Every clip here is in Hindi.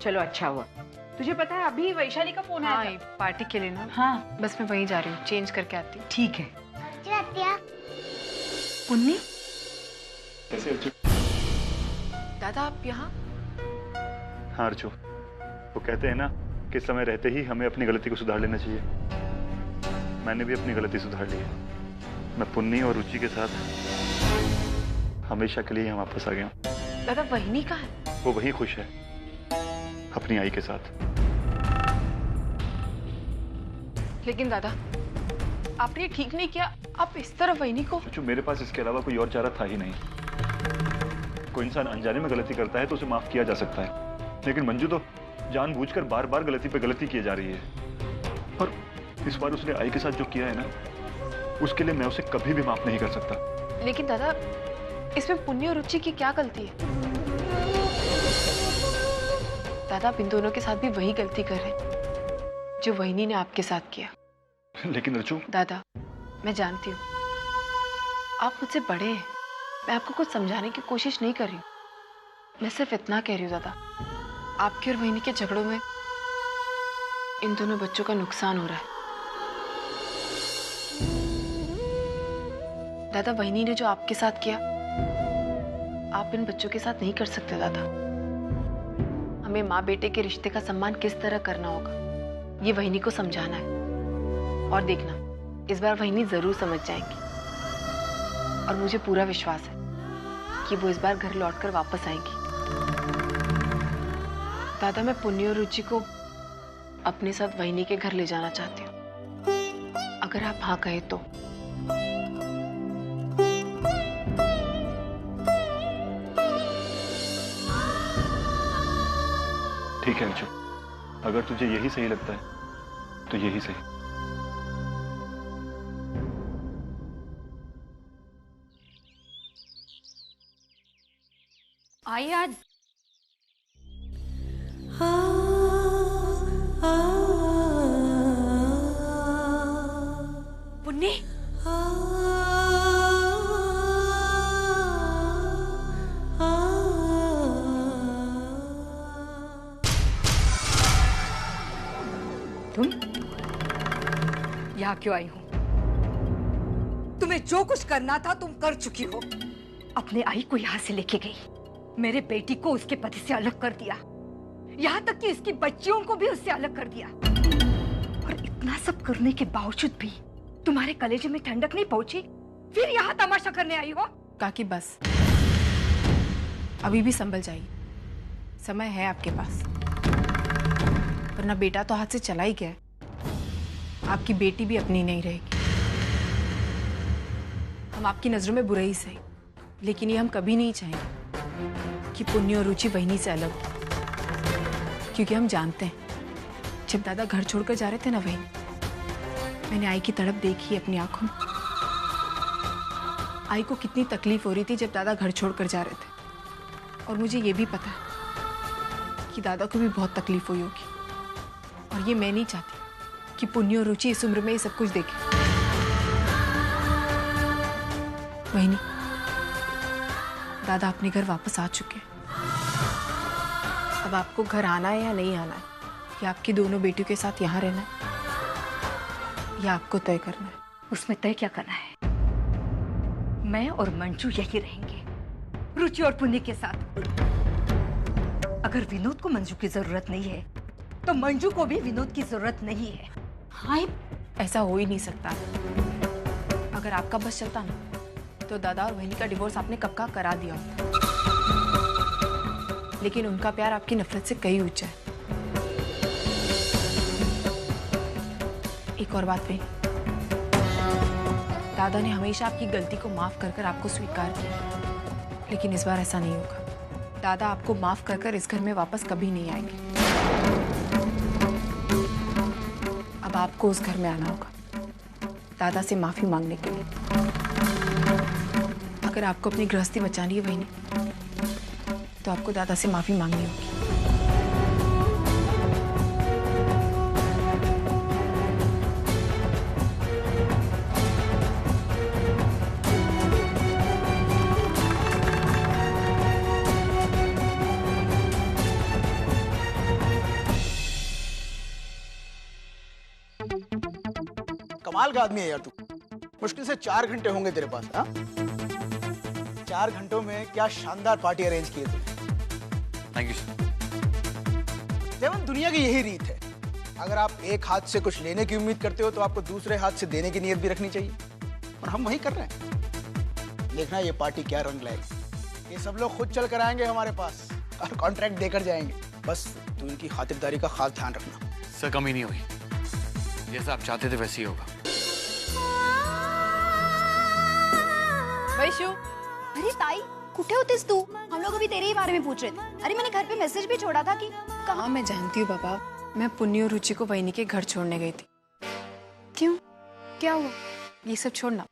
चलो अच्छा हुआ। तुझे पता है अभी वैशाली का फोन आया था। पार्टी के लिए ना। हाँ बस मैं वहीं जा रही हूँ, चेंज करके आती हूँ। ठीक है। पुन्नी, कैसे अर्जु? दादा आप यहाँ? हाँ अर्जु, वो कहते हैं ना कि समय रहते ही हमें अपनी गलती को सुधार लेना चाहिए। मैंने भी अपनी गलती सुधार ली है। मैं पुन्नी और रुचि के साथ हमेशा के लिए यहाँ वापस आ गया हूँ। दादा वहीनी कहाँ है? वो वही खुश है अपनी आई के साथ। लेकिन दादा आपने ठीक नहीं किया, आप इस तरह वहीनी को। अर्जु, मेरे पास इसके अलावा कोई और चारा था ही नहीं। कोई इंसान अनजाने में गलती करता है तो उसे माफ किया जा सकता है, लेकिन मंजू तो जानबूझकर बार बार गलती पे गलती किए जा रही है। और इस बार उसने आई के साथ जो किया है ना, उसके लिए मैं उसे कभी भी माफ नहीं कर सकता। लेकिन दादा इसमें पुण्य और रुचि की क्या गलती है? दादा आप इन दोनों के साथ भी वही गलती कर रहे हैं जो वहीनी ने आपके साथ किया। लेकिन अर्जु, दादा मैं जानती हूँ आप मुझसे बड़े हैं, मैं आपको कुछ समझाने की कोशिश नहीं कर रही हूँ। मैं सिर्फ इतना कह रही हूँ दादा, आपके और वहीनी के झगड़ों में इन दोनों बच्चों का नुकसान हो रहा है। दादा वहीनी ने जो आपके साथ किया आप इन बच्चों के साथ नहीं कर सकते दादा। हमें माँ बेटे के रिश्ते का सम्मान किस तरह करना होगा ये वहीनी को समझाना है। और देखना इस बार वहीनी जरूर समझ जाएंगी और मुझे पूरा विश्वास है कि वो इस बार घर लौटकर वापस आएंगी। दादा मैं पुण्य और रुचि को अपने साथ वहीनी के घर ले जाना चाहती हूँ, अगर आप हाँ कहे तो। ठीक है अर्जु, अगर तुझे यही सही लगता है तो यही सही। आई आज पुन्नी, तुम यहाँ क्यों आई हो? तुम्हें जो कुछ करना था तुम कर चुकी हो। अपने आई को यहाँ से लेके गई, मेरे बेटी को उसके पति से अलग कर दिया, यहाँ तक कि इसकी बच्चियों को भी उससे अलग कर दिया। और इतना सब करने के बावजूद भी तुम्हारे कलेजे में ठंडक नहीं पहुंची, फिर यहाँ तमाशा करने आई हो। काकी बस, अभी भी संभल जाइए, समय है आपके पास। वरना बेटा तो हाथ से चला ही गया, आपकी बेटी भी अपनी नहीं रहेगी। हम आपकी नजरों में बुरे ही सही, लेकिन ये हम कभी नहीं चाहेंगे कि पुण्य और रुचि वहीनी से अलग हो। क्योंकि हम जानते हैं जब दादा घर छोड़कर जा रहे थे ना वहीनी, मैंने आई की तड़प देखी अपनी आंखों में। आई को कितनी तकलीफ हो रही थी जब दादा घर छोड़कर जा रहे थे, और मुझे ये भी पता है कि दादा को भी बहुत तकलीफ हुई होगी। और ये मैं नहीं चाहती कि पुण्य और रुचि इस उम्र में ये सब कुछ देखे। वहीनी, दादा अपने घर वापस आ चुके हैं। अब आपको घर आना है या नहीं आना है, या आपकी दोनों बेटियों के साथ यहाँ रहना है, या आपको तय करना है। उसमें तय क्या करना है? मैं और मंजू यही रहेंगे, रुचि और पुण्य के साथ। अगर विनोद को मंजू की जरूरत नहीं है तो मंजू को भी विनोद की जरूरत नहीं है। हाँ, ऐसा हो ही नहीं सकता। अगर आपका बस चलता ना तो दादा और वहीनी का डिवोर्स आपने कब का करा दिया होता। लेकिन उनका प्यार आपकी नफरत से कहीं ऊंचा है। एक और बात वहीनी, दादा ने हमेशा आपकी गलती को माफ कर कर आपको स्वीकार किया, लेकिन इस बार ऐसा नहीं होगा। दादा आपको माफ कर कर इस घर में वापस कभी नहीं आएंगे। अब आपको उस घर में आना होगा दादा से माफी मांगने के लिए। अगर आपको अपनी गृहस्थी बचानी है वहीनी, तो आपको दादा से माफी मांगनी होगी। कमाल का आदमी है यार तू। मुश्किल से 4 घंटे होंगे तेरे पास। हाँ, 4 घंटों में क्या शानदार पार्टी अरेंज की है तूने। Thank you sir. देवन, दुनिया की यही रीत है, अगर आप एक हाथ से कुछ लेने की उम्मीद करते हो तो आपको दूसरे हाथ से देने की नीयत भी रखनी चाहिए, और हम वही कर रहे हैं। देखना ये पार्टी क्या रंग लाएगी। ये सब लोग खुद चल कर आएंगे हमारे पास और कॉन्ट्रैक्ट देकर जाएंगे। बस तू इनकी खातिरदारी का खास ध्यान रखना। सर कमी नहीं होगी, जैसा आप चाहते थे वैसे ही होगा। वैशु, अरे ताई, कुठे होतेस तू? हम लोग अभी तेरे ही बारे में पूछ रहे थे। अरे मैंने घर पे मैसेज भी छोड़ा था कि हाँ मैं जानती हूँ बाबा, मैं पुन्नी और रुचि को वहिनी के घर छोड़ने गई थी। क्यों, क्या हुआ? ये सब छोड़ना,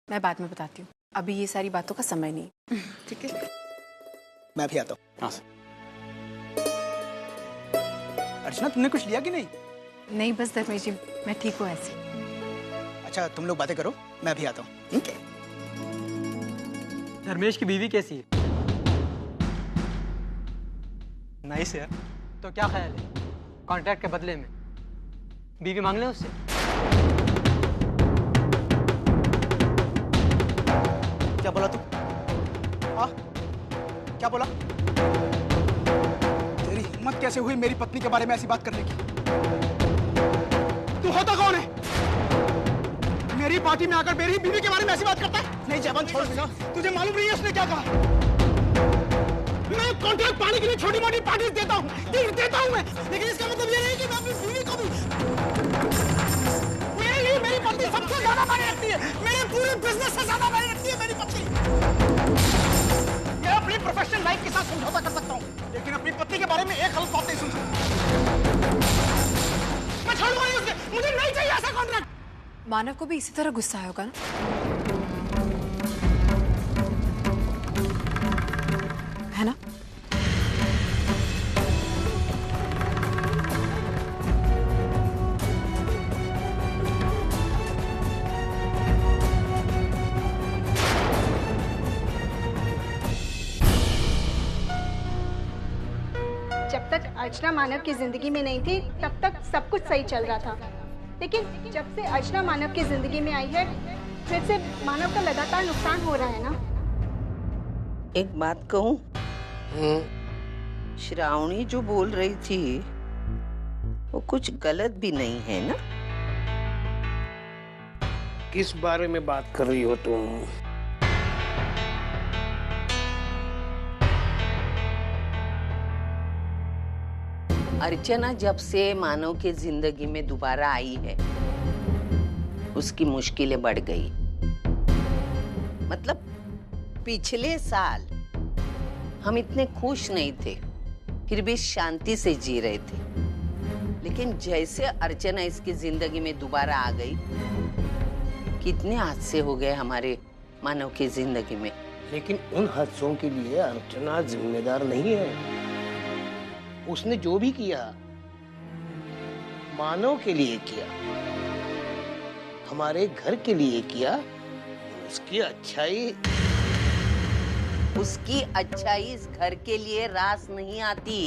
मैं बाद में बताती हूँ, अभी ये सारी बातों का समय नहीं। ठीक है, मैं भी आता हूँ। हाँ सर। अर्चना, तुमने कुछ लिया कि नहीं? नहीं बस धर्मेश जी, मैं ठीक हूँ ऐसे। अच्छा तुम लोग बातें करो, मैं भी आता हूँ। ठीक है। धर्मेश की बीवी कैसी है? नाइस है। तो क्या ख्याल है, कॉन्ट्रैक्ट के बदले में बीवी मांग लें उससे? क्या बोला तू? हाँ, क्या बोला? तेरी हिम्मत कैसे हुई मेरी पत्नी के बारे में ऐसी बात करने की? तू होता कौन है? मेरी पार्टी में आकर मेरी बीवी के बारे में ऐसी बात करता है? नहीं जवान, छोड़ देना। तुझे मालूम नहीं है उसने क्या कहा? मैं कॉन्ट्रैक्ट पाने के लिए छोटी मोटी पार्टी देता हूँ मैं, लेकिन इसका मतलब ये नहीं कि मैं अपनी बीवी को भी। मेरे लिए मेरी पत्नी सबसे ज्यादा मायने रखती है, मेरे पूरे बिजनेस से ज्यादा मायने रखती है मेरी पत्नी। मैं अपनी प्रोफेशनल लाइफ के साथ समझौता कर सकता हूँ, लेकिन अपनी पत्नी के बारे में एक गलत बात नहीं सुन सकता। मैं छोड़ूंगा नहीं उसे, मुझे नहीं चाहिए ऐसा कॉन्ट्रैक्ट। मानव को भी इसी तरह गुस्सा आया होगा ना? है ना? जब तक अर्चना मानव की जिंदगी में नहीं थी तब तक सब कुछ सही चल रहा था, लेकिन जब से अर्चना मानव की जिंदगी में आई है फिर से मानव का लगातार नुकसान हो रहा है ना। एक बात कहूं, श्रावणी जो बोल रही थी वो कुछ गलत भी नहीं है ना? किस बारे में बात कर रही हो तुम? अर्चना जब से मानव के जिंदगी में दोबारा आई है उसकी मुश्किलें बढ़ गई। मतलब पिछले साल हम इतने खुश नहीं थे, फिर भी शांति से जी रहे थे, लेकिन जैसे अर्चना इसकी जिंदगी में दोबारा आ गई, कितने हादसे हो गए हमारे मानव की जिंदगी में। लेकिन उन हादसों के लिए अर्चना जिम्मेदार नहीं है। उसने जो भी किया मानव के लिए किया, हमारे घर के लिए किया। उसकी अच्छाई इस घर के लिए रास नहीं आती।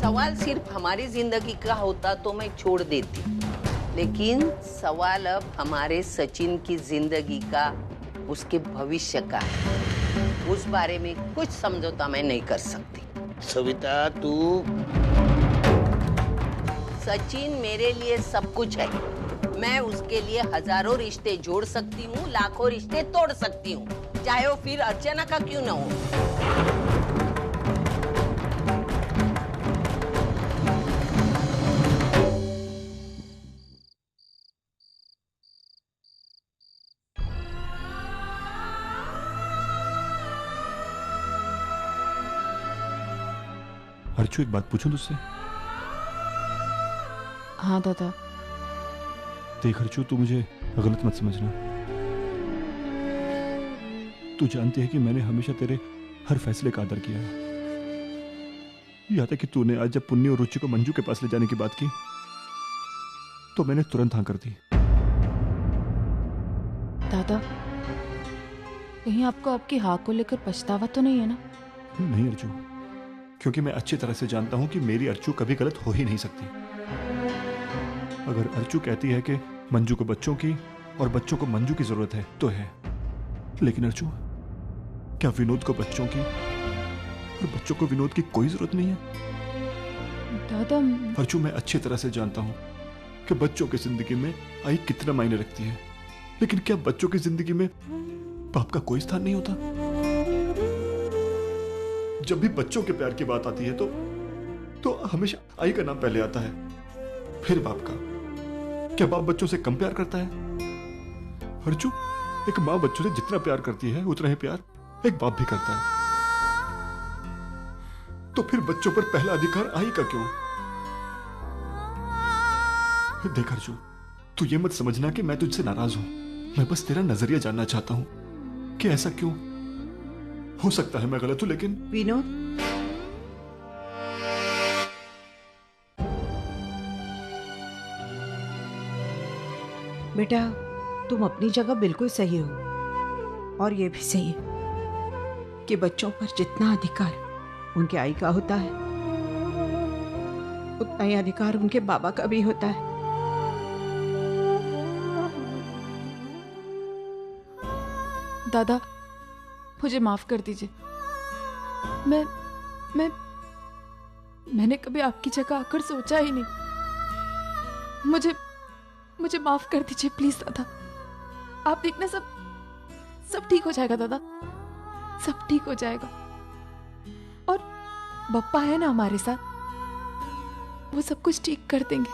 सवाल सिर्फ हमारी जिंदगी का होता तो मैं छोड़ देती, लेकिन सवाल अब हमारे सचिन की जिंदगी का, उसके भविष्य का है। उस बारे में कुछ समझौता मैं नहीं कर सकती। सविता, तू सचिन मेरे लिए सब कुछ है। मैं उसके लिए हजारों रिश्ते जोड़ सकती हूँ, लाखों रिश्ते तोड़ सकती हूँ, चाहे वो फिर अर्चना का क्यों ना हो। अर्चू, एक बात पूछूं तुझसे? हाँ दादा। देख अर्चू, तू मुझे गलत मत समझना। तू जानती है कि मैंने हमेशा तेरे हर फैसले का आदर किया है। याद है कि तूने आज जब पुन्नी और रुचि को मंजू के पास ले जाने की बात की तो मैंने तुरंत हाँ कर दी। दादा, कहीं आपको आपकी हाँ को लेकर पछतावा तो नहीं है ना? नहीं अर्चू, क्योंकि मैं अच्छी तरह से जानता हूं कि मेरी अर्चू कभी गलत हो ही नहीं सकती। अगर अर्चू कहती है कि मंजू को बच्चों की और बच्चों को मंजू की जरूरत है तो है, लेकिन अर्चू, क्या विनोद को बच्चों की और बच्चों को विनोद की कोई जरूरत नहीं है? दादा, अर्चू, मैं अच्छी तरह से जानता हूं कि बच्चों की जिंदगी में आई कितना मायने रखती है, लेकिन क्या बच्चों की जिंदगी में बाप का कोई स्थान नहीं होता? जब भी बच्चों के प्यार की बात आती है तो हमेशा आई का नाम पहले आता है, फिर बाप का। क्या बाप बच्चों से कम प्यार करता है? अर्चू, एक माँ बच्चों से जितना प्यार करती है उतना ही प्यार एक बाप भी करता है। तो फिर बच्चों पर पहला अधिकार आई का क्यों? देख अर्जू, तू ये मत समझना कि मैं तुझसे नाराज हूं। मैं बस तेरा नजरिया जानना चाहता हूं कि ऐसा क्यों। हो सकता है मैं गलत हूं, लेकिन विनोद, बेटा तुम अपनी जगह बिल्कुल सही हो, और ये भी सही है कि बच्चों पर जितना अधिकार उनके आई का होता है उतना ही अधिकार उनके बाबा का भी होता है। दादा, मुझे माफ कर दीजिए। मैंने कभी आपकी जगह आकर सोचा ही नहीं। मुझे माफ कर दीजिए प्लीज दादा। आप देखना, सब ठीक हो जाएगा दादा, सब ठीक हो जाएगा। और बप्पा है ना हमारे साथ, वो सब कुछ ठीक कर देंगे।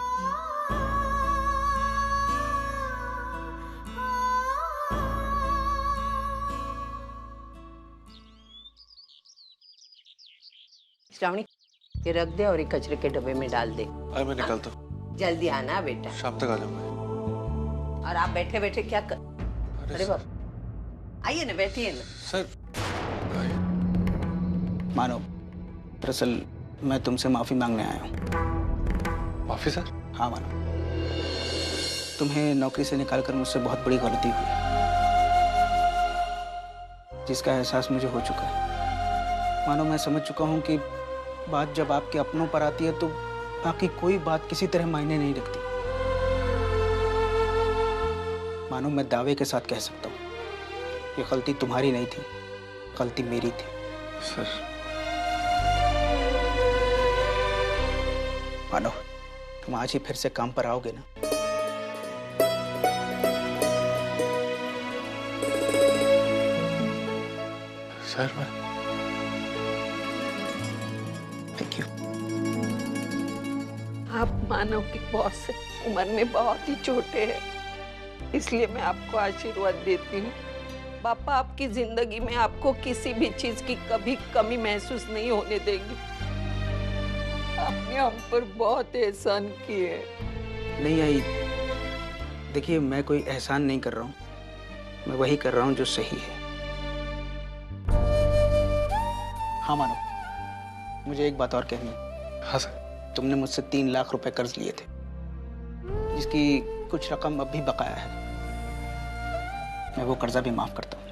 श्रावणी, ये रख दे और एक कचरे के डब्बे में डाल दे। अरे मैं निकलता हूँ। जल्दी आना बेटा, शाम तक आ जाऊंगा। और आप बैठे बैठे क्या कर? अरे बाप, आइए ना, बैठिए ना। सर, मानो, दरअसल मैं तुमसे माफी मांगने आया हूँ। माफी सर? हाँ मानो, तुम्हें नौकरी से निकालकर मुझसे बहुत बड़ी गलती हुई, जिसका एहसास मुझे हो चुका है। मानो, मैं समझ चुका हूँ कि बात जब आपके अपनों पर आती है तो बाकी कोई बात किसी तरह मायने नहीं रखती। मानो, मैं दावे के साथ कह सकता हूँ ये गलती तुम्हारी नहीं थी, गलती मेरी थी। सर, मानो, तुम आज ही फिर से काम पर आओगे ना? सर, मैं थैंक यू। आप मानव की बॉस है, उम्र में बहुत ही छोटे हैं, इसलिए मैं आपको आशीर्वाद देती हूँ। पापा आपकी जिंदगी में आपको किसी भी चीज की कभी कमी महसूस नहीं होने देंगे। आपने हम पर बहुत एहसान किए। नहीं आई, देखिए मैं कोई एहसान नहीं कर रहा हूँ, मैं वही कर रहा हूँ जो सही है। हाँ मानो, मुझे एक बात और कहनी है। हाँ सर। तुमने मुझसे 3 लाख रुपए कर्ज लिए थे, जिसकी कुछ रकम अब भी बकाया है। मैं वो कर्जा भी माफ करता हूँ।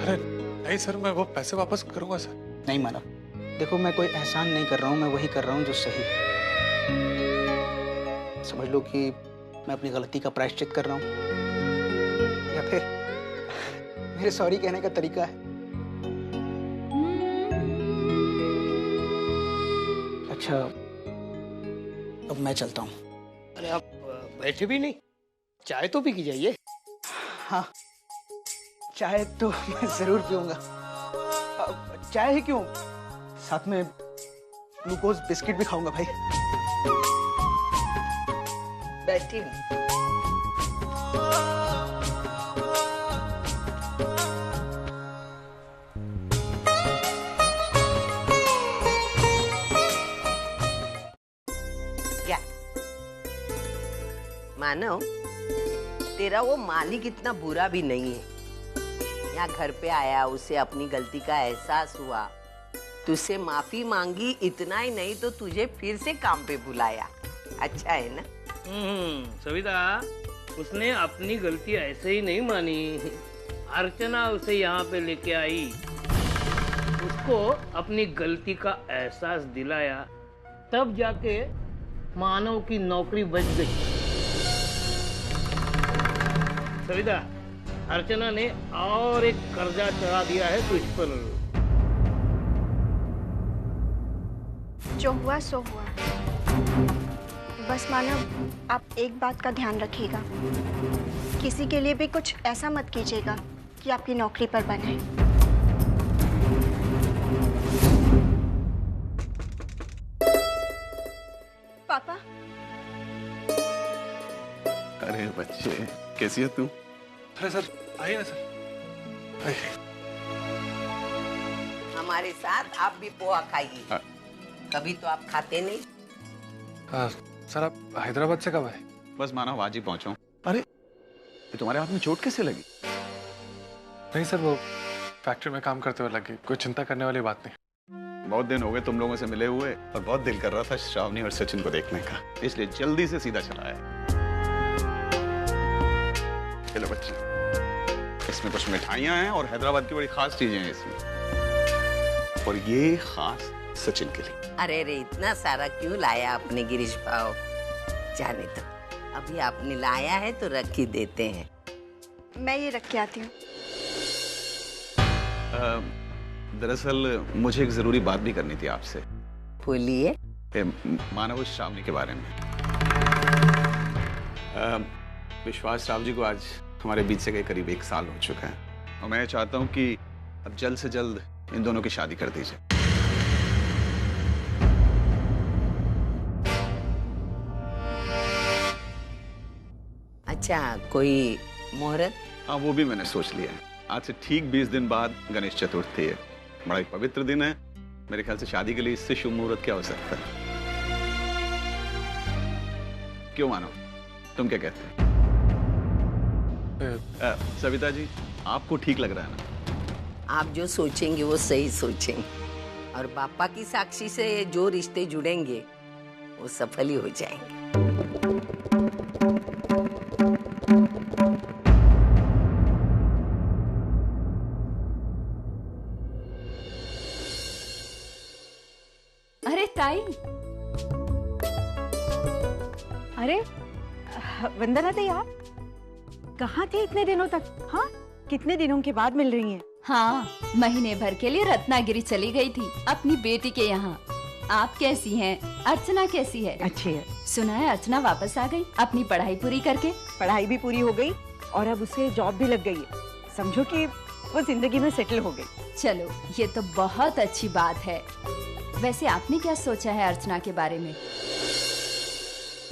अरे नहीं सर, मैं वो पैसे वापस करूंगा सर। नहीं मानव, देखो मैं कोई एहसान नहीं कर रहा हूँ, मैं वही कर रहा हूँ जो सही है। समझ लो कि मैं अपनी गलती का प्रायश्चित कर रहा हूँ, या फिर मेरे सॉरी कहने का तरीका है। अच्छा, अब मैं चलता हूँ। अरे आप बैठे भी नहीं, चाय तो पी के जाइए। हाँ, चाय तो मैं जरूर पीऊंगा। चाय ही क्यों, साथ में ग्लूकोज बिस्किट भी खाऊंगा भाई। बैठिए। क्या मानव, तेरा वो मालिक इतना बुरा भी नहीं है। यहाँ घर पे आया, उसे अपनी गलती का एहसास हुआ, तुझसे माफी मांगी, इतना ही नहीं तो तुझे फिर से काम पे बुलाया। अच्छा है ना? सविता, उसने अपनी गलती ऐसे ही नहीं मानी। अर्चना उसे यहाँ पे लेके आई, उसको अपनी गलती का एहसास दिलाया, तब जाके मानव की नौकरी बच गई। सविता, अर्चना ने और एक कर्जा चढ़ा दिया है तुझ पर। जो हुआ सो हुआ। बस मानव, आप एक बात का ध्यान रखिएगा, किसी के लिए भी कुछ ऐसा मत कीजिएगा कि आपकी नौकरी पर बने। पापा। अरे बच्चे, कैसी है तू? अरे सर, आइए ना सर। आइए। हमारे साथ आप भी पोहा खाइए। कभी तो आप खाते नहीं। सर, आप हैदराबाद से कब आए? बस मानव आज ही पहुंचा हूं। अरे, ये तुम्हारे हाथ में चोट कैसे लगी? नहीं सर, वो फैक्ट्री में काम करते हुए लगी। कोई चिंता करने वाली बात नहीं। बहुत दिन हो गए तुम लोगों से मिले हुए और बहुत दिल कर रहा था श्रावणी और सचिन को देखने का, इसलिए जल्दी से सीधा चला आया। चलो बच्चे, इसमें कुछ मिठाइयां हैं और हैदराबाद की बड़ी खास चीजें हैं इसमें, और ये खास सचिन के लिए। अरे रे, इतना सारा क्यों लाया आपने गिरीश भाव? जाने दो, अभी आपने लाया है तो रख ही देते हैं। मैं ये रख के आती हूँ। दरअसल मुझे एक जरूरी बात भी करनी थी आपसे। बोलिए। मानव श्रावणी के बारे में। विश्वास राव जी को आज हमारे बीच से गए करीब 1 साल हो चुका है और मैं चाहता हूं कि अब जल्द से जल्द इन दोनों की शादी कर दीजिए। अच्छा, कोई मुहूर्त? हाँ, वो भी मैंने सोच लिया है। आज से ठीक 20 दिन बाद गणेश चतुर्थी है। बड़ा ही पवित्र दिन है। मेरे ख्याल से शादी के लिए इससे शुभ मुहूर्त क्या हो सकता है? क्यों मानो, तुम क्या कहते हैं? सविता जी, आपको ठीक लग रहा है ना? आप जो सोचेंगे वो सही सोचेंगे, और बापा की साक्षी से जो रिश्ते जुड़ेंगे वो सफल ही हो जाएंगे। अरे ताई। अरे वंदना थे यार, कहाँ थे इतने दिनों तक? हाँ, कितने दिनों के बाद मिल रही हैं? हाँ, महीने भर के लिए रत्नागिरी चली गई थी अपनी बेटी के यहाँ। आप कैसी हैं? अर्चना कैसी है? अच्छी है। सुना है अर्चना वापस आ गई अपनी पढ़ाई पूरी करके। पढ़ाई भी पूरी हो गई और अब उसे जॉब भी लग गई है। समझो कि वो जिंदगी में सेटल हो गई। चलो, ये तो बहुत अच्छी बात है। वैसे आपने क्या सोचा है अर्चना के बारे में?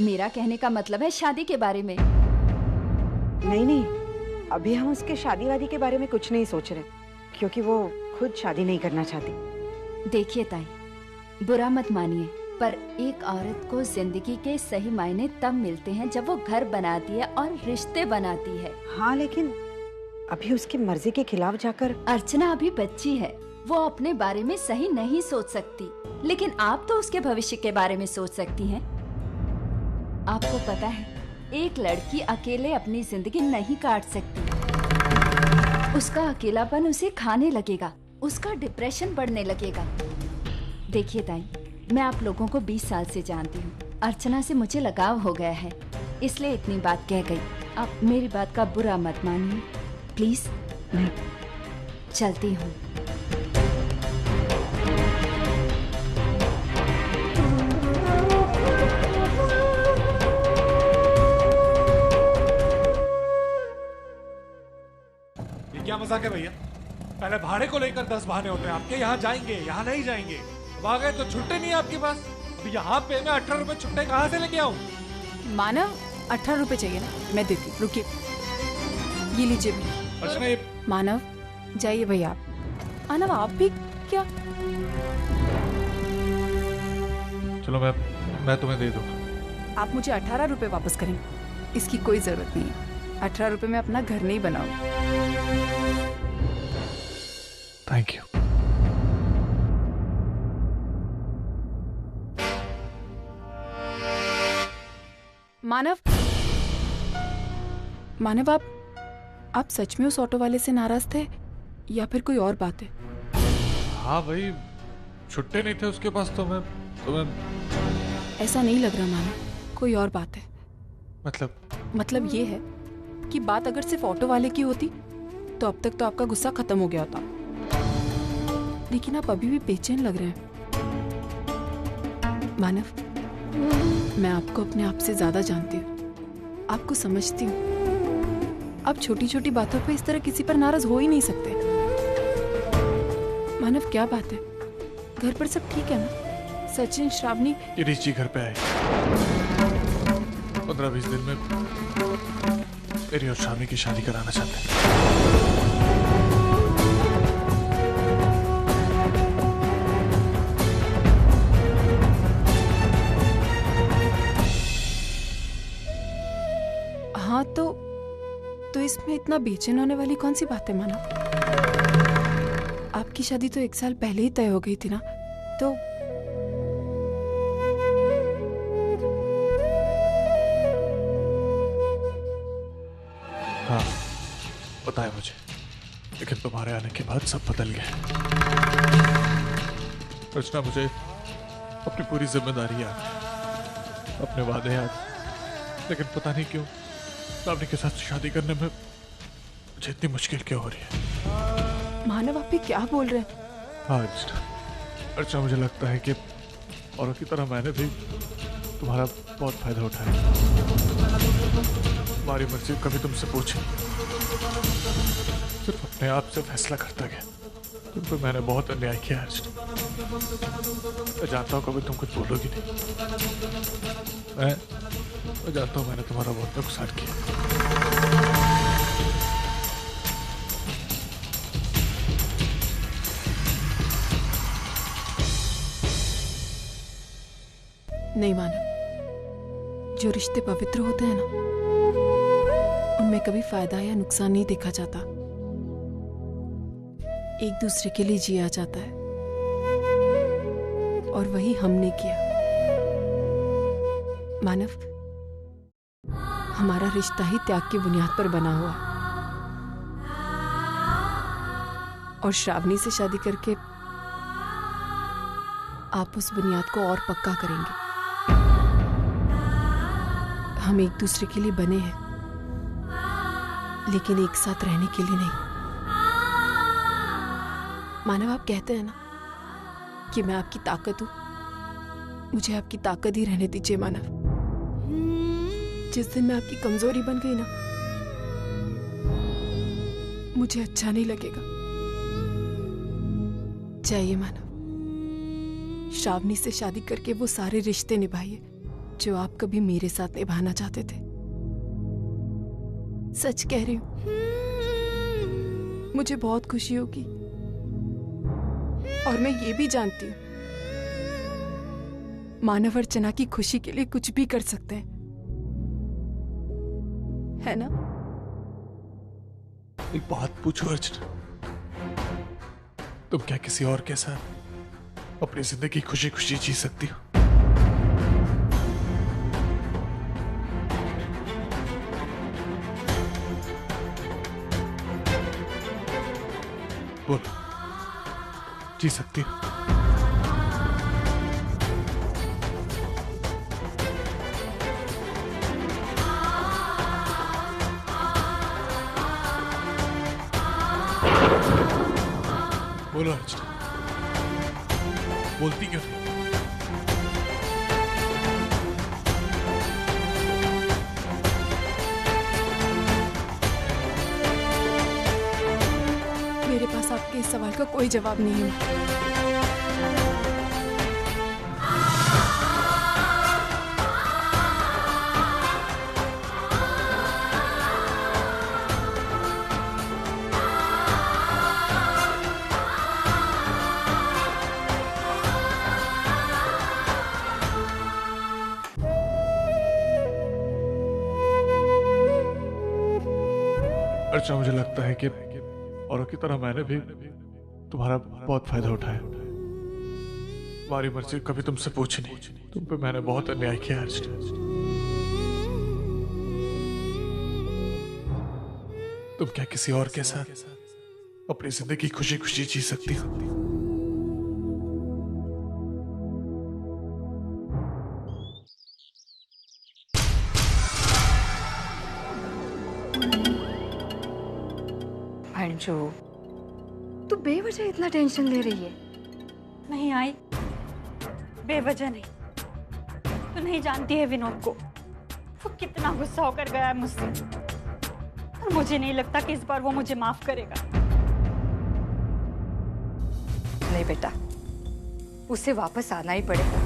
मेरा कहने का मतलब है शादी के बारे में। नहीं, अभी हम उसके शादी वादी के बारे में कुछ नहीं सोच रहे, क्योंकि वो खुद शादी नहीं करना चाहती। देखिए ताई, बुरा मत मानिए, पर एक औरत को जिंदगी के सही मायने तब मिलते हैं जब वो घर बनाती है और रिश्ते बनाती है। हाँ, लेकिन अभी उसकी मर्जी के खिलाफ जाकर। अर्चना अभी बच्ची है, वो अपने बारे में सही नहीं सोच सकती, लेकिन आप तो उसके भविष्य के बारे में सोच सकती हैं। आपको पता है, एक लड़की अकेले अपनी जिंदगी नहीं काट सकती। उसका अकेलापन उसे खाने लगेगा, उसका डिप्रेशन बढ़ने लगेगा। देखिए ताई, मैं आप लोगों को 20 साल से जानती हूँ। अर्चना से मुझे लगाव हो गया है, इसलिए इतनी बात कह गई। आप मेरी बात का बुरा मत मानिए प्लीज। मैं चलती हूँ। क्या मजाक है भैया? पहले भाड़े को लेकर 10 बहाने होते हैं आपके। यहाँ जाएंगे, यहाँ नहीं जाएंगे, वहां गए तो छुट्टे नहीं है आपके पास। यहाँ पे मैं 18 रुपए छुट्टे कहाँ से लेके आऊँ? मानव, 18 रुपए चाहिए ना, मैं देती हूँ। रुकिए, ये लीजिए भैया। अच्छा, ये मानव जाइए भैया आप। मानव आप भी क्या? चलो मैं तुम्हें दे दूंगा। आप मुझे 18 रुपए वापस करेंगे? इसकी कोई जरूरत नहीं है। 18 रुपए में अपना घर नहीं बनाऊंगा। Thank you. मानव आप सच में उस ऑटो वाले से नाराज थे या फिर कोई और बात है? हाँ भाई, छुट्टे नहीं थे उसके पास तो मैं ऐसा नहीं लग रहा मानो, कोई और बात है। मतलब ये है कि बात अगर सिर्फ ऑटो वाले की होती तो अब तक तो आपका गुस्सा खत्म हो गया होता, लेकिन आप अभी भी बेचैन लग रहे हैं। मानव, मैं आपको अपने आप से ज्यादा जानती हूँ, आपको समझती हूँ। आप छोटी छोटी बातों पे इस तरह किसी पर नाराज हो ही नहीं सकते। मानव, क्या बात है? घर पर सब ठीक है ना? सचिन, श्रावणी? गिरीश जी घर पे आए। 15-20 दिन में मेरी और श्रावणी की शादी कराना चाहते हैं। हाँ, तो इसमें इतना बेचैन होने वाली कौन सी बात है मानव? आपकी शादी तो 1 साल पहले ही तय हो गई थी ना, तो हाँ, पता है मुझे, लेकिन तुम्हारे आने के बाद सब बदल गया। रचना, मुझे अपनी पूरी जिम्मेदारी याद है, अपने वादे याद, लेकिन पता नहीं क्यों श्रावणी के साथ शादी करने में मुझे इतनी मुश्किल क्यों हो रही है। मानव, आप ये क्या बोल रहे हैं? हाँ अर्चना, मुझे लगता है कि औरों की तरह मैंने भी तुम्हारा बहुत फायदा उठाया। हमारी मर्जी कभी तुमसे पूछी, सिर्फ अपने आप से फैसला करता गया। तुम पे मैंने बहुत अन्याय किया अर्चना। मैं जानता हूँ कभी तुम कुछ बोलोगी नहीं। मैं जानता हूँ मैंने तुम्हारा बहुत नुकसान किया। नहीं मानव, जो रिश्ते पवित्र होते हैं ना, उनमें कभी फायदा या नुकसान नहीं देखा जाता। एक दूसरे के लिए जिया जाता है, और वही हमने किया। मानव, हमारा रिश्ता ही त्याग की बुनियाद पर बना हुआ, और श्रावणी से शादी करके आप उस बुनियाद को और पक्का करेंगे। हम एक दूसरे के लिए बने हैं, लेकिन एक साथ रहने के लिए नहीं। मानव, आप कहते हैं ना कि मैं आपकी ताकत हूं, मुझे आपकी ताकत ही रहने दीजिए मानव। जिस दिन मैं आपकी कमजोरी बन गई ना, मुझे अच्छा नहीं लगेगा। जाइए मानव, श्रावणी से शादी करके वो सारे रिश्ते निभाइए जो आप कभी मेरे साथ निभाना चाहते थे। सच कह रही हूं, मुझे बहुत खुशी होगी, और मैं ये भी जानती हूं मानव अर्चना की खुशी के लिए कुछ भी कर सकते हैं, है ना? एक बात पूछो अर्चना, तुम क्या किसी और के साथ अपनी जिंदगी खुशी खुशी जी सकती हो? बोलो, जी सकती हो? बोलो अर्चना, बोलती क्यों? मेरे पास आपके इस सवाल का कोई जवाब नहीं है। अर्चना, मुझे लगता है कि औरों की तरह मैंने भी तुम्हारा बहुत फायदा उठाया। तुम्हारी मर्जी कभी तुमसे पूछी नहीं, तुम पे मैंने बहुत अन्याय किया अर्चना। तुम क्या किसी और के साथ अपनी जिंदगी खुशी खुशी जी सकती हो? मंजू, तू बेवजह इतना टेंशन ले रही है। नहीं आई, बेवजह नहीं। तू नहीं जानती है विनोद को, वो कितना गुस्सा होकर गया है मुझसे, और मुझे नहीं लगता कि इस बार वो मुझे माफ करेगा। नहीं बेटा, उसे वापस आना ही पड़ेगा।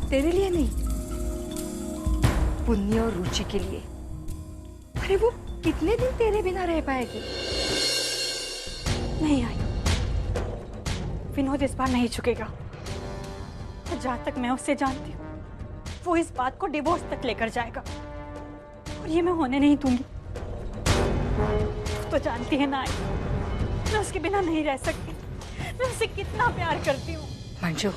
तेरे लिए नहीं, पुण्य और रुचि के लिए। अरे वो कितने दिन तेरे बिना रह पाएगी? नहीं आई, विनोद इस बार नहीं झुकेगा। जहां तक मैं उससे जानती हूँ, वो इस बात को डिवोर्स तक लेकर जाएगा, और ये मैं होने नहीं दूंगी। तो जानती है ना आई, मैं उसके बिना नहीं रह सकती। मैं उसे कितना प्यार करती हूँ। मंजू,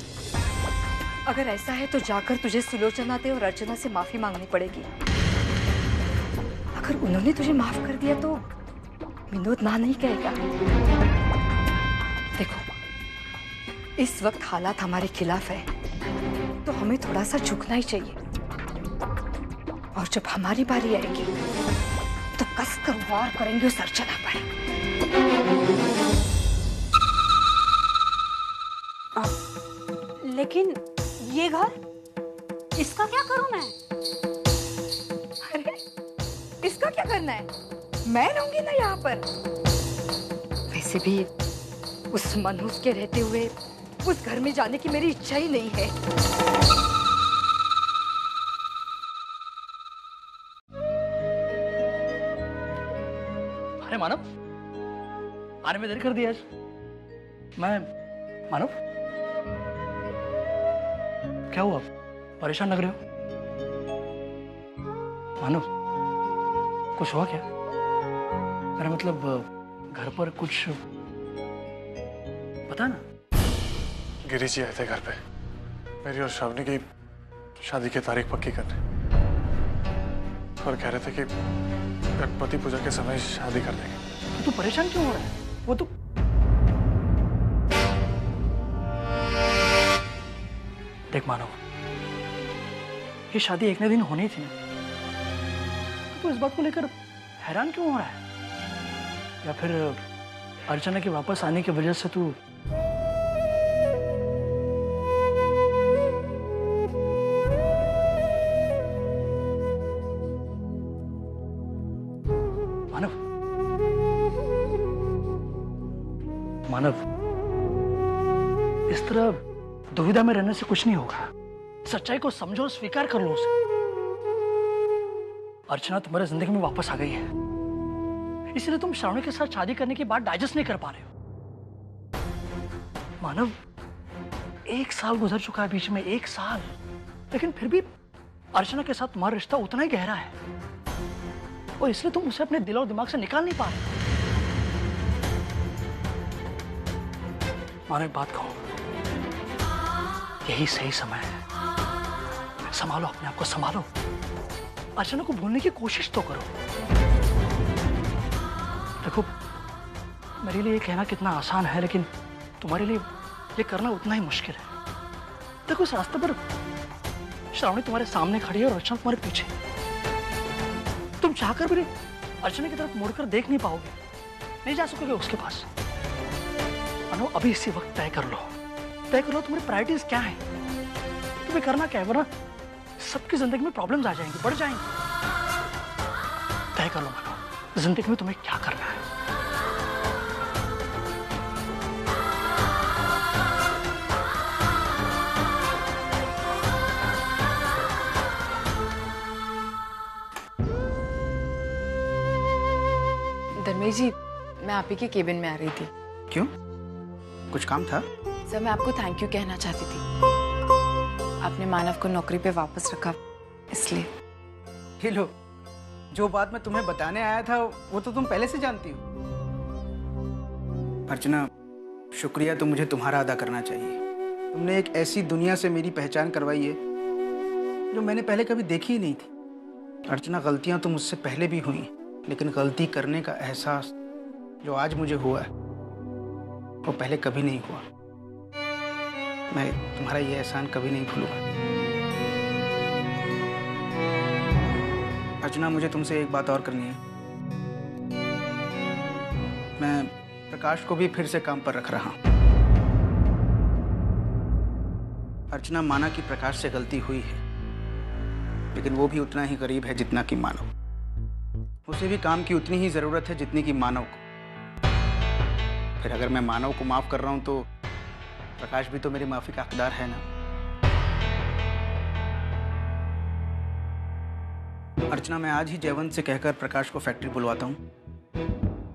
अगर ऐसा है तो जाकर तुझे सुलोचना दे और अर्चना से माफी मांगनी पड़ेगी। अगर उन्होंने तुझे माफ कर दिया तो विनोद ना नहीं कहेगा। देखो, इस वक्त हालात हमारे खिलाफ है, तो हमें थोड़ा सा झुकना ही चाहिए। और जब हमारी बारी आएगी तो कसकर वार करेंगे उस अर्चना पर। लेकिन ये घर, इसका क्या करूं मैं? अरे इसका क्या करना है? मैं रहूंगी ना यहाँ पर। वैसे भी उस मनहूस के रहते हुए उस घर में जाने की मेरी इच्छा ही नहीं है। अरे मानव, आने में देर कर दिया आज। मैं मानव, क्या हुआ? परेशान लग रहे हो? मानव, कुछ हुआ क्या? मेरा मतलब घर पर कुछ पता ना। गिरी जी आए थे घर पे, मेरी और श्रावणी की शादी की तारीख पक्की करने, और कह रहे थे कि गणपति पूजा के समय शादी कर देंगे। तू परेशान क्यों हो रहा है? वो तो देख मानव, ये शादी एक न दिन होनी थी ना, तो इस बात को लेकर हैरान क्यों हो रहा है? या फिर अर्चना के वापस आने की वजह से तू मानव, इस तरह दुविधा में रहने से कुछ नहीं होगा। सच्चाई को समझो, स्वीकार कर लो उसे। अर्चना तुम्हारे जिंदगी में वापस आ गई है, इसलिए तुम श्रावणी के साथ शादी करने की बात डाइजेस्ट नहीं कर पा रहे हो। मानव, 1 साल गुजर चुका है बीच में, 1 साल, लेकिन फिर भी अर्चना के साथ तुम्हारा रिश्ता उतना ही गहरा है, और इसलिए तुम उसे अपने दिल और दिमाग से निकाल नहीं पा रहे। मानो एक बात कहूं, यही सही समय है। संभालो अपने आप को, संभालो। अर्चना को भूलने की कोशिश तो करो। देखो, मेरे लिए ये कहना कितना आसान है, लेकिन तुम्हारे लिए ये करना उतना ही मुश्किल है। देखो, इस रास्ते पर श्रावणी तुम्हारे सामने खड़ी है और अर्चना तुम्हारे पीछे। तुम चाहकर भी अर्चना की तरफ मुड़कर देख नहीं पाओगे, नहीं जा सकोगे उसके पास। अनु, अभी इसी वक्त तय कर लो तुम्हारी प्रायोरिटीज क्या है, तुम्हें करना क्या है, वरना सबकी जिंदगी में प्रॉब्लम्स आ जाएंगी, बढ़ जाएंगी। तय कर लो मानो, जिंदगी में तुम्हें क्या करना है। धर्मेश जी, मैं आप ही के केबिन में आ रही थी। क्यों? कुछ काम था? सर, मैं आपको थैंक यू कहना चाहती थी। आपने मानव को नौकरी पे वापस रखा, इसलिए। ये लो, जो बात मैं तुम्हें बताने आया था वो तो तुम पहले से जानती हो। अर्चना, शुक्रिया तो मुझे तुम्हारा अदा करना चाहिए। तुमने एक ऐसी दुनिया से मेरी पहचान करवाई है जो मैंने पहले कभी देखी ही नहीं थी। अर्चना, गलतियां तो मुझसे पहले भी हुई, लेकिन गलती करने का एहसास जो आज मुझे हुआ है वो पहले कभी नहीं हुआ। मैं तुम्हारा ये एहसान कभी नहीं भूलूंगा। अर्चना, मुझे तुमसे एक बात और करनी है। मैं प्रकाश को भी फिर से काम पर रख रहा हूं। अर्चना माना कि प्रकाश से गलती हुई है, लेकिन वो भी उतना ही गरीब है जितना कि मानव। उसे भी काम की उतनी ही जरूरत है जितनी कि मानव को। फिर अगर मैं मानव को माफ कर रहा हूं तो प्रकाश भी तो मेरी माफी का हकदार है ना। अर्चना, मैं आज ही जयवंत से कहकर प्रकाश को फैक्ट्री बुलवाता हूं।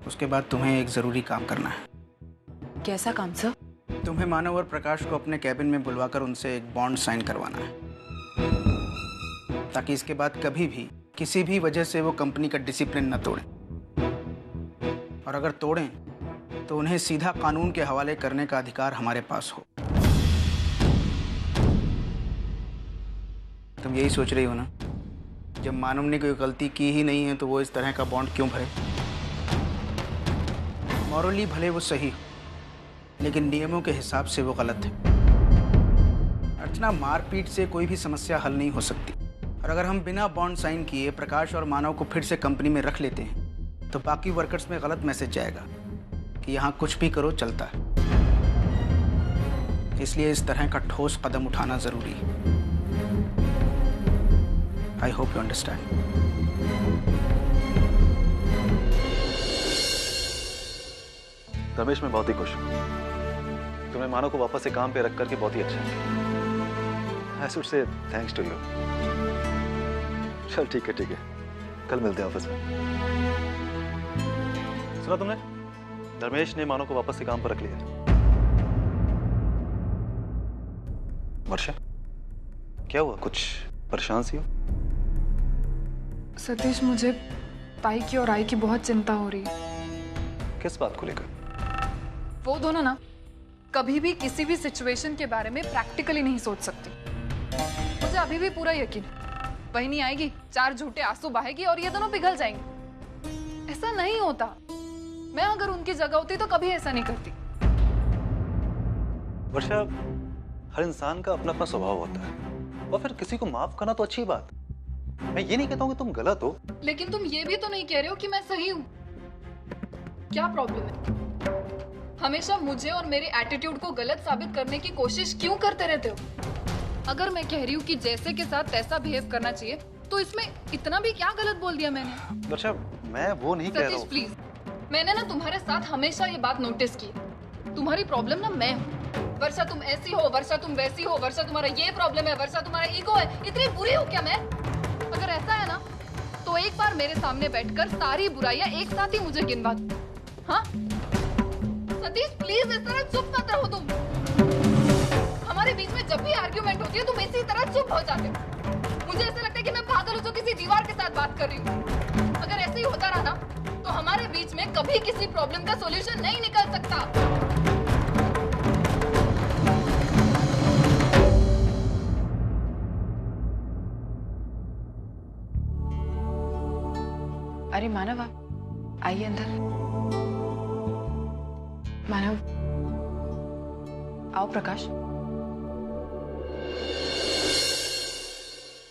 उसके बाद तुम्हें एक जरूरी काम करना है। कैसा काम सर? तुम्हें मानव और प्रकाश को अपने कैबिन में बुलवाकर उनसे एक बॉन्ड साइन करवाना है, ताकि इसके बाद कभी भी किसी भी वजह से वो कंपनी का डिसिप्लिन न तोड़ें, और अगर तोड़ें तो उन्हें सीधा कानून के हवाले करने का अधिकार हमारे पास हो। तुम यही सोच रही हो ना, जब मानव ने कोई गलती की ही नहीं है तो वो इस तरह का बॉन्ड क्यों भरे? मॉरली भले वो सही हो, लेकिन नियमों के हिसाब से वो गलत है। अर्चना, मारपीट से कोई भी समस्या हल नहीं हो सकती, और अगर हम बिना बॉन्ड साइन किए प्रकाश और मानव को फिर से कंपनी में रख लेते हैं तो बाकी वर्कर्स में गलत मैसेज जाएगा कि यहाँ कुछ भी करो चलता है। इसलिए इस तरह का ठोस कदम उठाना जरूरी है। I hope you understand. Ramesh, मैं बहुत ही खुश हूँ। तुमने मानव को वापस से काम पे रख करके बहुत ही अच्छा किया। I should say thanks to you. चल ठीक है, कल मिलते हैं ऑफिस में। सुना तुमने? धर्मेश ने मानव को वापस से काम पर रख लिया। वर्षा, क्या हुआ? कुछ परेशान सी हो? सतीश, मुझे ताई की और आई की बहुत चिंता हो रही है। किस बात को लेकर? वो दोनों ना कभी भी किसी भी सिचुएशन के बारे में प्रैक्टिकली नहीं सोच सकती। मुझे अभी भी पूरा यकीन है बहनी आएगी, 4 झूठे आंसू बहाएगी और ये दोनों पिघल जाएंगे। ऐसा नहीं होता। मैं अगर उनकी जगह होती तो कभी ऐसा नहीं करती। वर्षा, हर इंसान का अपना अपना स्वभाव होता है, और फिर किसी को माफ करना तो अच्छी बात। मैं ये नहीं कहता हूँ कि तुम गलत हो, लेकिन तुम ये भी तो नहीं कह रहे हो कि मैं सही हूँ। क्या प्रॉब्लम है? हमेशा मुझे और मेरे एटीट्यूड को गलत साबित करने की कोशिश क्यों करते रहते हो? अगर मैं कह रही हूँ कि जैसे के साथ तैसा बिहेव करना चाहिए, तो इसमें इतना भी क्या गलत बोल दिया मैंने? वर्षा, मैं वो नहीं कह रहा हूँ। प्लीज, मैंने ना तुम्हारे साथ हमेशा ये बात नोटिस की। तुम्हारी प्रॉब्लम ना मैं हूँ। वर्षा तुम ऐसी हो, वर्षा तुम वैसी हो, वर्षा तुम्हारा ये प्रॉब्लम है, वर्षा तुम्हारा ईगो है। इतनी बुरी हो क्या मैं? अगर ऐसा है ना तो एक बार मेरे सामने बैठकर सारी बुराइयां एक साथ ही मुझे गिनवा दो। हाँ सतीश, प्लीज इस तरह चुप मत रहो तुम। हमारे बीच में जब भी आर्ग्यूमेंट होती है तुम इसी तरह चुप हो जाते हो। मुझे ऐसा लगता है कि मैं पागल हूँ जो किसी दीवार के साथ बात कर रही हूँ। अगर ऐसे ही होता रहा ना तो हमारे बीच में कभी किसी प्रॉब्लम का सॉल्यूशन नहीं निकल सकता। अरे मानव, आप आइए अंदर। मानव, आओ। प्रकाश,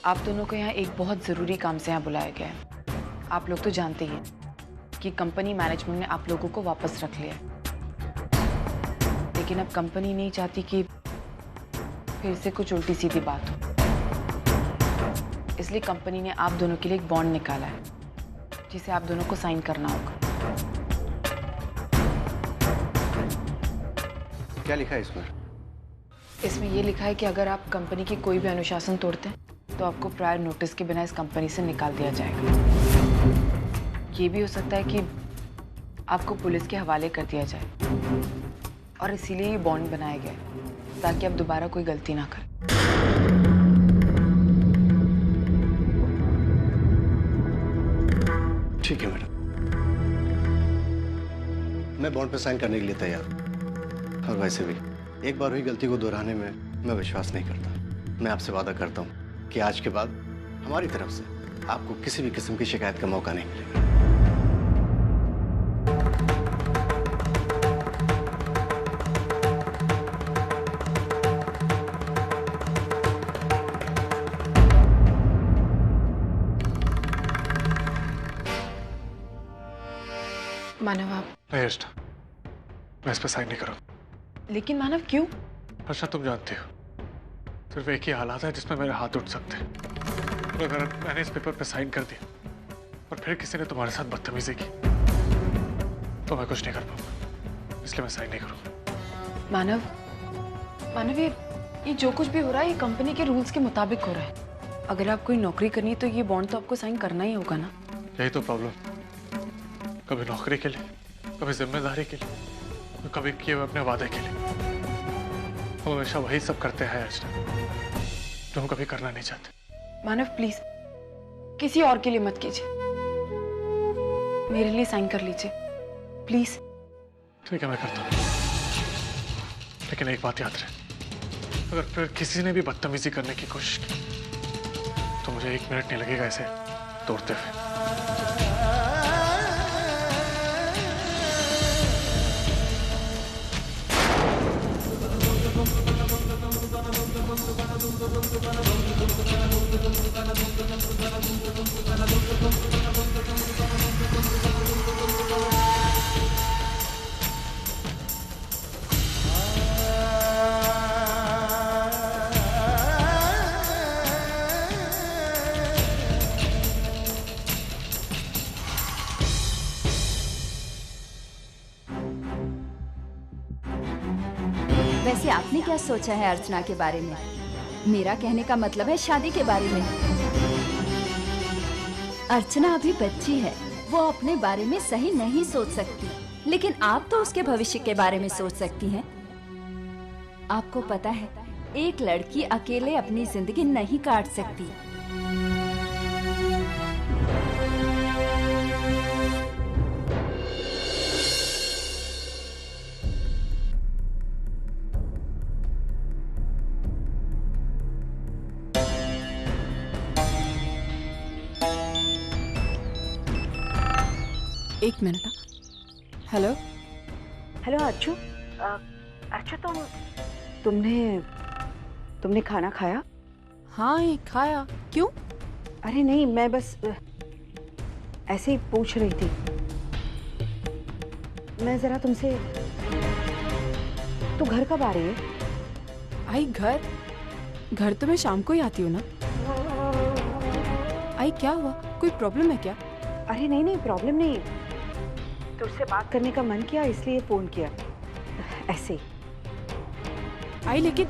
आप दोनों को यहाँ एक बहुत जरूरी काम से यहाँ बुलाया गया है। आप लोग तो जानते ही हैं कि कंपनी मैनेजमेंट ने आप लोगों को वापस रख लिया, लेकिन अब कंपनी नहीं चाहती कि फिर से कुछ उल्टी सीधी बात हो। इसलिए कंपनी ने आप दोनों के लिए एक बॉन्ड निकाला है, जिसे आप दोनों को साइन करना होगा। क्या लिखा है इसमें? इसमें यह लिखा है कि अगर आप कंपनी की कोई भी अनुशासन तोड़ते हैं तो आपको प्रायर नोटिस के बिना इस कंपनी से निकाल दिया जाएगा। ये भी हो सकता है कि आपको पुलिस के हवाले कर दिया जाए, और इसीलिए ये बॉन्ड बनाया गया है ताकि आप दोबारा कोई गलती ना करें। ठीक है मैडम, मैं बॉन्ड पे साइन करने के लिए तैयार हूँ। और वैसे भी एक बार हुई गलती को दोहराने में मैं विश्वास नहीं करता। मैं आपसे वादा करता हूँ कि आज के बाद हमारी तरफ से आपको किसी भी किस्म की शिकायत का मौका नहीं मिलेगा। मानव, आप नहीं अर्चना, मैं इस पर साइन नहीं करूँगा। लेकिन मानव क्यों? अर्चना तुम जानती हो, सिर्फ एक ही हालात है जिसमें मेरे हाथ उठ सकते हैं। तो अगर मैंने इस पेपर पे साइन कर दिया और फिर किसी ने तुम्हारे साथ बदतमीजी की तो मैं कुछ नहीं कर पाऊंगा, इसलिए मैं साइन नहीं करूँगा। मानव ये जो कुछ भी हो रहा है ये कंपनी के रूल्स के मुताबिक हो रहा है। अगर आप कोई नौकरी करनी है तो ये बॉन्ड तो आपको साइन करना ही होगा ना। यही तो प्रॉब्लम, कभी नौकरी के लिए, कभी जिम्मेदारी के लिए, तो कभी किए हुए अपने वादे के लिए। हम हमेशा वही सब करते हैं अर्चना जो हम कभी करना नहीं चाहते। मानव प्लीज किसी और के लिए मत कीजिए, मेरे लिए साइन कर लीजिए प्लीज। ठीक है मैं करता हूँ, लेकिन एक बात याद रहे, अगर फिर किसी ने भी बदतमीजी करने की कोशिश की तो मुझे 1 मिनट नहीं लगेगा इसे तोड़ते हुए। वैसे आपने क्या सोचा है अर्चना के बारे में? मेरा कहने का मतलब है शादी के बारे में। अर्चना अभी बच्ची है, वो अपने बारे में सही नहीं सोच सकती, लेकिन आप तो उसके भविष्य के बारे में सोच सकती हैं। आपको पता है, एक लड़की अकेले अपनी जिंदगी नहीं काट सकती। एक मिनट। हेलो हेलो अच्छू। अच्छू तुमने खाना खाया? हाँ ये खाया। क्यों? अरे नहीं, मैं बस ऐसे ही पूछ रही थी। मैं जरा तुमसे, तू घर कब आ रही है? आई घर तो मैं शाम को ही आती हूँ ना। आई क्या हुआ, कोई प्रॉब्लम है क्या? अरे नहीं प्रॉब्लम नहीं, तुझसे बात करने का मन किया इसलिए फोन किया, ऐसे ही। आई लेकिन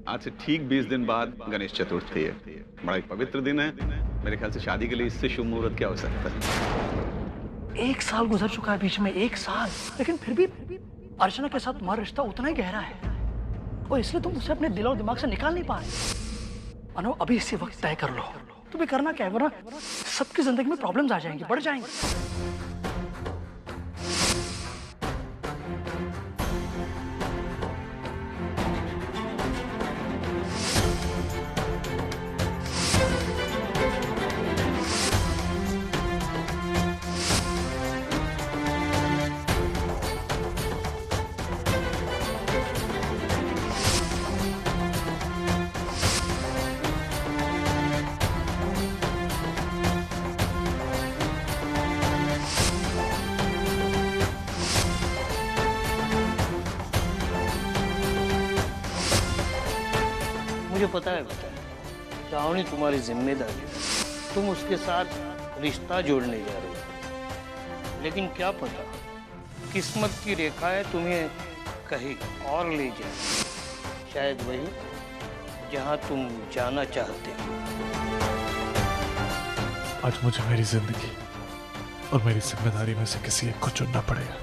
आज से ठीक 20 दिन बाद गणेश चतुर्थी है। बड़ा एक पवित्र दिन है। मेरे ख्याल से शादी के लिए इससे शुभ मुहूर्त क्या हो सकता है। 1 साल गुजर चुका है बीच में, 1 साल, लेकिन फिर भी अर्चना के साथ तुम्हारा रिश्ता उतना ही गहरा है और इसलिए तुम उसे अपने दिल और दिमाग से निकाल नहीं पा रहे। अनु अभी इसी वक्त तय कर लो तुम्हें करना क्या है, वरना सबकी जिंदगी में प्रॉब्लम्स आ जाएंगे, बढ़ जाएंगे। मुझे पता है श्रावणी तुम्हारी जिम्मेदारी है, तुम उसके साथ रिश्ता जोड़ने जा रहे हो, लेकिन क्या पता किस्मत की रेखाएं तुम्हें कहीं और ले जाए, शायद वही जहां तुम जाना चाहते हो। आज मुझे मेरी जिंदगी और मेरी जिम्मेदारी में से किसी एक को चुनना पड़ेगा।